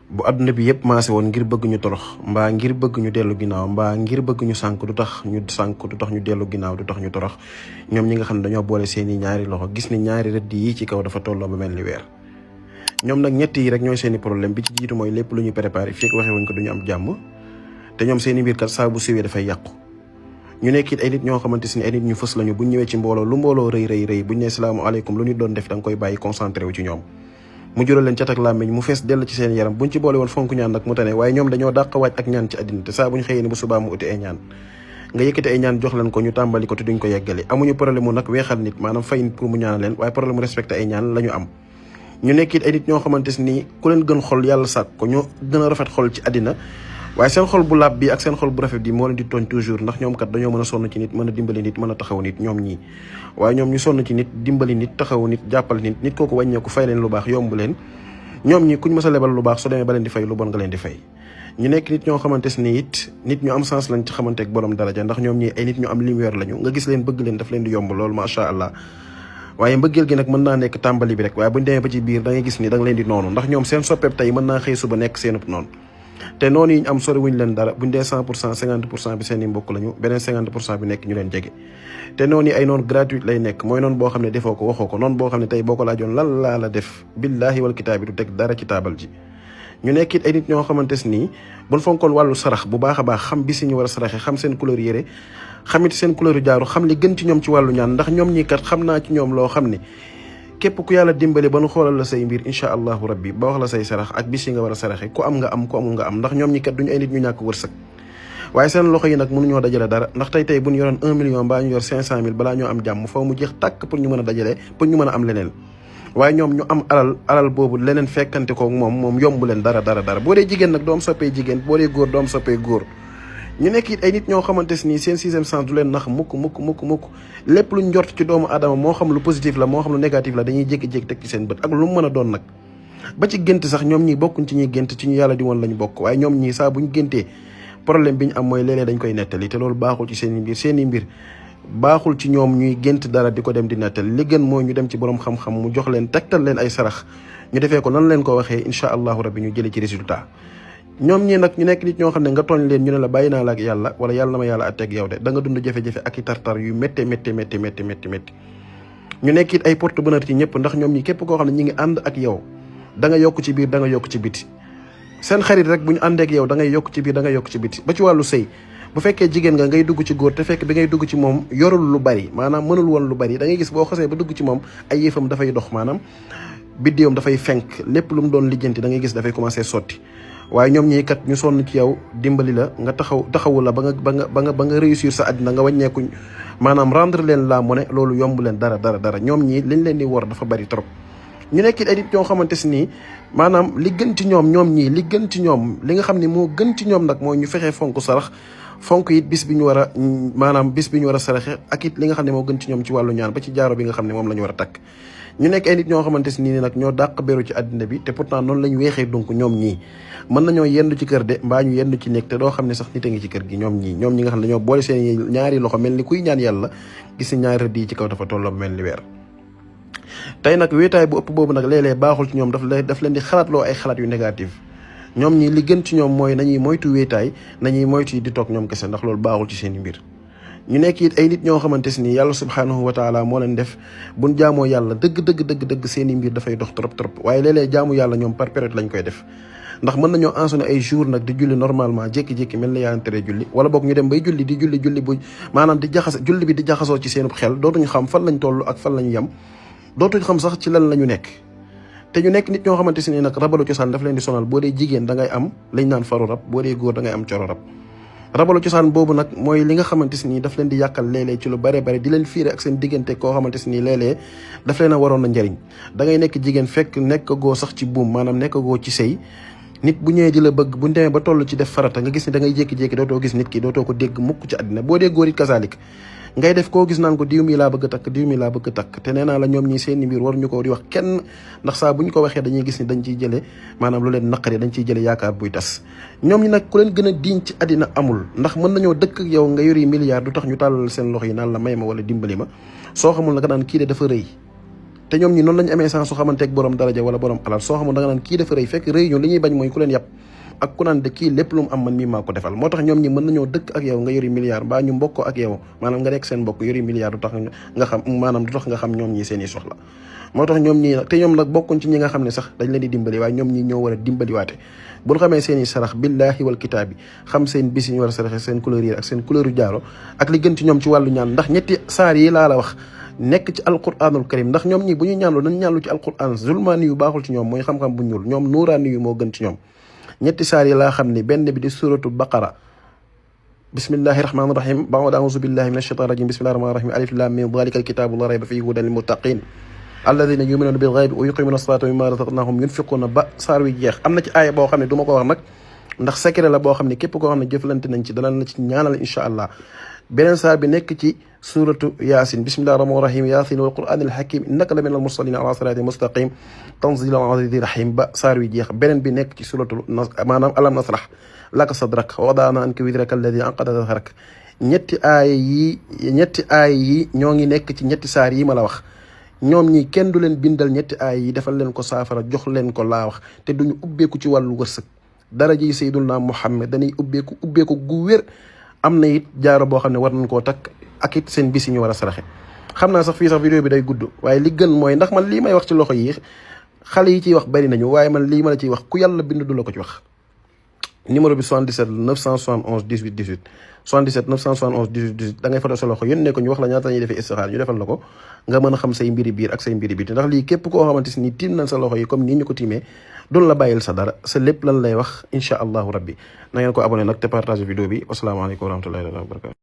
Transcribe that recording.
bu àdduna bi yëpp maase woon ngir bëgg ñu torox mbaa ngir bëgg ñu dellu ginnaaw mbaa ngir bëgg ñu sànk du tax ñu dellu ginnaaw du tax ñu torox ñoom ñi nga xam ne dañoo boole seeni ñaari loxo gis ni ñaari rëdd yi ci kaw dafa tolloo ba mel ni weer. ñoom nag ñett yi rek ñooy seeni problème bi ci jiitu mooy lépp lu ñu préparé fekk waxee wuñ ko duñu am jàmm te ñoom seeni mbir kat saa bu siwee dafay yàqu. ñu nekk it ay nit ñoo xamante ni ay nit ñu fës lañu buñ ñëwee ci mbooloo lu mbooloo rëy buñ ne salaamaaleykum lu ñu doon def da nga koy bàyyi concentré wu ci ñoom mu jural leen cat ak làmmiñ mu fees dell ci seen yaram buñ ci boole woon fonk ñaan nag mu tane waaye ñoom dañoo dàq waaj ak ñaan ci àddina te saa buñ xëyee ni bu subaa mu uti ay ñaan nga yëkkati ay ñaan jox leen ko ñu tàmbali ko te duñ ko yeggali amuñu problème mu nag weexal nit maanaam fay nit pour mu ñaanal leen waaye problème mu respecté ay ñaan la ñu am. ñu nekk it ay nit ñoo xamante ni ku leen gën xol yàlla sàkk ko ñoo gën a rafet xol ci àddina waaye seen xol bu laab bi ak seen xol bu rafet bi moo leen di tooñ toujours ndax ñoom kat dañoo mën a sonn ci nit mën a dimbali nit mën a taxaw nit ñoom ñii waaye ñoom ñu sonn ci nit dimbali nit taxaw nit jàppal nit kooku wàññeeku fay leen lu baax yomb leen ñoom ñi kuñ mës a lebal lu baax soo demee ba leen di fay lu bon nga leen di fay. ñu nekk nit ñoo xamante ni it nit ñu am sens lañ ci xamante ak borom daraja ndax ñoom ñi ay nit ñu am lumière lañu nga gis leen bëgg leen daf leen di yomb loolu macha allah waaye mbëggeel gi nag mën naa nekk tàmbali bi rek waaye buñ demee ba ci biir da ngay gis ni da nga leen di noonu ndax ñoom seen soppeeb tey mën naa xëy suba nekk seenub noonu te noonu yi ñu am sori wuñ leen dara buñ dee 100% 50% bi seen i mbokk lañu beneen 50% bi nekk ñu leen jege te noonu yi ay noonu gratuite lay nekk mooy noonu boo xam ne defoo ko waxoo ko noonu boo xam ne tey boo ko laajoon lan laa la def billaahi wal kitaabi du teg dara ci taabal ji ñu nekk it ay nit ñoo xamante nii buñ fonkoon wàllu sarax bu baax a baax xam bis yi ñu war a saraxe xam seen couleur yére xamit seen couleur jaaru xam li gën ci ñoom ci wàllu ñaan ndax ñoom ñii kat xam naa ci ñoom loo xam ne képp ku yàlla dimbali ba nu xoolal la say mbir incha allahu rabbi ba wax la say sarax ak bis yi nga war a saraxe ku am nga am ku amul nga am ndax ñoom ñi kat duñu ay nit ñu ñàkk wërsëg waaye seen loxo yi nag mënuñoo dajale dara ndax tey bu ñu yoroon 1 million mbaa ñu yor 500 000 balaa ñoo am jàmm foo mu jeex tàkk pour ñu mën a dajale pour ñu mën a am leneen waaye ñoom ñu am alal boobu leneen fekkante ko moom yombu leen dara boo dee jigéen nag doom soppee jigéen boo dee góor doom soppee góor ñu nekk it ay nit ñoo xamante ni seen sixième sens du leen nax mukk lépp luñ njort ci doomu aadama moo xam lu positif la moo xam lu négatif la dañuy jékki-jékki teg ci seen bët ak lu mu mën a doon nag ba ci gént sax ñoom ñi bokkuñ ci ñuy gént ci ñu yàlla di woon lañu bokk waaye ñoom ñii saa buñ géntee problème bi ñu am mooy léeg-léeg dañ koy nettali te loolu baaxul ci seen i mbir baaxul ci ñoom ñuy gént dara di ko dem di nettali li gën mooy ñu dem ci borom xam-xam mu jox leen tegtal leen ay sarax ñu defee ko nan leen ko waxee incha allahu rabbi ñu jëlee ci résultat ñoom ñii nag ñu nekk nit ñoo xam ne nga tooñ leen ñu ne la bàyyi naa la ak yàlla wala yàlla na ma yàlla atteeg yow de da nga dund jafe-jafe ak i tartar yu métti ñu nekk it ay porte bonheur ci ñëpp ndax ñoom ñi képp koo xam ne ñi ngi ànd ak yow da nga yokk ci biir da nga yokk ci biti seen xarit rek bu ñu àndeek yow da ngay yokk ci biir da nga yokk ci biti ba ci wàllu sëy bu fekkee jigéen nga ngay dugg ci góor te fekk bi ngay dugg ci moom yorul lu bari maanaam mënul woon lu bari da ngay gis boo xasee ba dugg ci moom ay yëfam dafay dox maanaam biddéewam dafay fenk lépp lu mu doon lijjanti da ngay gis dafay commencé sotti waaye ñoom ñii kat ñu sonn ci yow dimbali la nga taxawu la ba nga réussir sa àddina nga wàññeeku maanaam rendre leen la monnaie loolu yomb leen dara ñoom ñii liñ leen di wor dafa bari trop ñu nekk ay nit ñoo xamante si nii maanaam li gën ci ñoom li gën ci ñoom li nga xam ne moo gën ci ñoom nag mooy ñu fexee fonk sarax fonk it bis bi ñu war a saraxe ak it li nga xam ne moo gën ci ñoom ci wàllu ñaan ba ci jaaro bi nga xam ne moom la ñu war a takk ñu nekk ay nit ñoo xamante si nii nag ñoo dàq beru ci àddina bi te pourtant noonu la ñu weexee donc ñoom ñii mën nañoo yendu ci kër de mbaa ñu yendu ci nekk te doo xam ne sax nit a ngi ci kër gi ñoom ñi nga xam ne dañoo boole seen ñaari loxo mel ni kuy ñaan yàlla gis ni ñaari rëdd yi ci kaw dafa tolloo mel ni weer tey nag wéetaay bu ëpp boobu nag léeg-léeg baaxul ci ñoom daf leen di xalaatloo ay xalaat yu négatif ñoom ñi li gën ci ñoom mooy nañuy moytu wéetaay nañuy moytu di toog ñoom kese ndax loolu baaxul ci seen i mbir ñu nekk it ay nit ñoo xamante si ni yàlla subhaanahu wa taala moo leen def buñ jaamoo yàlla dëgg seen i mbir dafay dox trop waaye léeg-léeg jaamu yàlla ñoom par période lañ koy def ndax mën nañoo ensonné ay jour nag di julli normalement jékki-jékki mel na yaa tere julli wala boog ñu dem bay julli bu maanaam julli bi di jaxasoo ci seenub xel dootuñu xam fan lañ toll ak fan lañ yem dootuñ xam sax ci lan la ñu nekk te ñu nekk nit ñoo xamante si ni nag rabalu cosaan daf leen di sonal boo dee jigéen da ngay am lañ naan faru rab boo dee góor da ngay am coro rab rabalu cosaan boobu nag mooy li nga xamante si nii daf leen di yàqal léeg-léeg ci lu bare di leen fiire ak seen diggante koo xamante si nii léeg-léeg daf leen a waroon a njëriñ da ngay nekk jigéen fekk nekk goo sax ci buum maanaam nekk goo ci sëy nit bu ñëwee di la bëgg bu ñu demee ba toll ci def farata nga gis ni da ngay jékki-jékki dootoo gis nit ki dootoo ko dégg mukk ci àddina boo dee góor it kasalik ngay def koo gis naan ko diw mi laa bëgg takk te nee naa la ñoom ñi seen mbir waruñu ko di wax kenn ndax saa bu ñu ko waxee dañuy gis ni dañ ciy jële maanaam lu leen naqari dañ ciy jële yaakaar buy tas ñoom ñi nag ku leen gën a diñ ci àddina amul ndax mën nañoo dëkk ak yow nga yori milliard du tax ñu tàllal seen loxo yi naan la may ma wala dimbali ma soo xamul naka naan kii de dafa rëy te ñoom ñi noonu lañu amee sens su xamanteeg borom daraja wala borom alal soo xamul da nga naan kii dafa rëy fekk rëy ñu li ñuy bañ mooy ku leen yàpp ak ku naan de kii lépp lu mu am man mii maa ko defal moo tax ñoom ñi mën nañoo dëkk ak yow nga yori milliard mbaa ñu mbokk ak yow maanaam nga nekk seen mbokk yori milliard du tax nga xam maanaam du tax nga xam ñoom ñi seen i soxla moo tax ñoom ñi te ñoom nag bokkuñ ci ñi nga xam ne sax dañ leen di dimbali waaye ñoom ñi ñoo war a dimbaliwaate buñ xamee seen i sarax billahi wal kitaab bi xam seen bis yi ñu war a saraxe seen couleur yi ak seen couleur yu jaaro ak li gën ci ñoom ci wàllu ñaan ndax ñetti saar yi laa la wax nekk ci alquranul karim ndax ñoom ñi bu ñu ñaanlu nañ ñaanlu ci alquran zulmaani yu baaxul ci ñoom mooy xam-xam bu ñuul ñoom nuuraani yu moo gën ci ñoom ñetti saar yi laa xam ne benn bi di suratu baqara bismillahi rahmaani rahim ba'da a'uuzu billahi minash shaytaani rajim bismillahi rahmaani rahim alif lam mim dhalika alkitabu la rayba fihi hudan lil muttaqin alladhina yu'minuna bil ghaybi wa yuqimuna as-salata wa mimma razaqnahum yunfiquna ba saar wi jeex am na ci aaya boo xam ne du ma ko wax nag ndax secret la boo xam ne képp koo xam ne jëflante nañ ci danañ la ci ñaanal insha allah beneen saar bi nekk ci suratu yaasin bismillahi rahmaani rahim yaasin wal qur'anil hakim innaka la minal mursalin ala siratin mustaqim tanzilal azizir rahim ba saar wi jeex beneen bi nekk ci suratu maanaam alam nasrah laka sadrak wa wada'na anka wizraka alladhi anqada dhahrak ñetti aaya yi ñoo ngi nekk ci ñetti saar yi ma la wax ñoom ñi kenn du leen bindal ñetti aaya yi defal leen ko saafara jox leen ko laa wax te duñu ubbeeku ci wàllu wërsëg daraja yi sayyiduna Muhammad dañuy ubbeeku gu wér am na it jaaro boo xam ne war nañ koo takk ak it seen bis yi ñu war a saraxe xam naa sax fii sax vidéo bi day gudd waaye li gën mooy ndax man lii may wax ci loxo yi xale yi ciy wax bari nañu waaye man lii ma la ciy wax ku yàlla bind du la ko ci wax numéro bi 77 971 18 18 77 971 18 18 da ngay foto sa loxo yónnee ko ñu wax la ñaata ñuy defee istixaar ñu defal la ko nga mën a xam say mbiri biir ak say mbiri biti ndax lii képp koo xamante ni tiim nañ sa loxo yi comme nii ñu ko tiimee doon la bàyyil sa dara sa lépp lan lay wax incha allahu rabbi na ngeen ko abonné nag te partage vidéo bi wasalaamaaleykum wa rahmatullahi wa barakatu